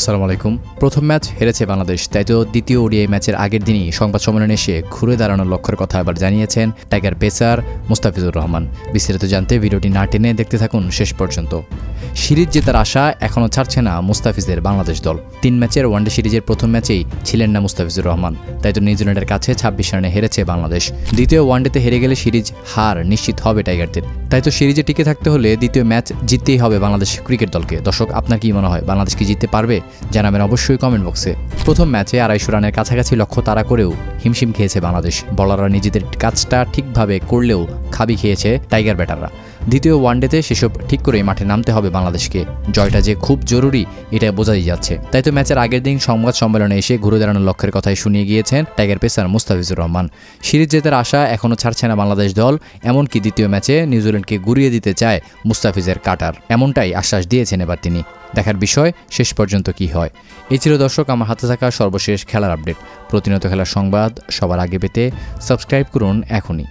আসসালামু আলাইকুম। প্রথম ম্যাচ হেরেছে বাংলাদেশ, তাই তো দ্বিতীয় ওডিআই ম্যাচের আগের দিনই সংবাদ সম্মেলনে এসে ঘুরে দাঁড়ানোর লক্ষ্যের কথা আবার জানিয়েছেন টাইগার পেসার মুস্তাফিজুর রহমান। বিস্তারিত জানতে ভিডিওটি না টেনে দেখতে থাকুন শেষ পর্যন্ত। সিরিজ জেতার আশা এখনও ছাড়ছে না মুস্তাফিজের বাংলাদেশ দল। 3 ম্যাচের ওয়ানডে সিরিজের প্রথম ম্যাচেই ছিলেন না মুস্তাফিজুর রহমান, তাই তো নিউজিল্যান্ডের কাছে 26 রানে হেরেছে বাংলাদেশ। দ্বিতীয় ওয়ানডেতে হেরে গেলে সিরিজ হার নিশ্চিত হবে টাইগারদের, তাই তো সিরিজে টিকে থাকতে হলে দ্বিতীয় ম্যাচ জিততেই হবে বাংলাদেশ ক্রিকেট দলকে। দর্শক, আপনার কি মনে হয়, বাংলাদেশ কি জিততে পারবে? জানাবেন অবশ্যই কমেন্ট বক্সে। প্রথম ম্যাচে 250 রানের কাছাকাছি লক্ষ্য তাড়া করেও হিমশিম খেয়েছে বাংলাদেশ। বলাররা নিজেদের কাজটা ঠিকভাবে করলেও খাবি খেয়েছে টাইগার ব্যাটাররা। দ্বিতীয় ওয়ানডেতে সেসব ঠিক করেই মাঠে নামতে হবে বাংলাদেশকে। জয়টা যে খুব জরুরি এটা বোঝাই যাচ্ছে। তাই তো ম্যাচের আগের দিন সংবাদ সম্মেলনে এসে ঘুরে দাঁড়ানোর লক্ষ্যের কথাই শুনিয়ে গিয়েছেন tiger pacer Mustafizur Rahman. Series জেতার আশা এখনও ছাড়ছে না বাংলাদেশ দল, এমনকি দ্বিতীয় ম্যাচে নিউজিল্যান্ডকে গুড়িয়ে দিতে চায় মুস্তাফিজের কাটার, এমনটাই আশ্বাস দিয়েছেন এবার তিনি। দেখার বিষয় শেষ পর্যন্ত কি হয়। এই ছিল দর্শক আমার হাতে থাকা সর্বশেষ খেলার আপডেট। প্রতিনিয়ত খেলার সংবাদ সবার আগে পেতে সাবস্ক্রাইব করুন এখনই।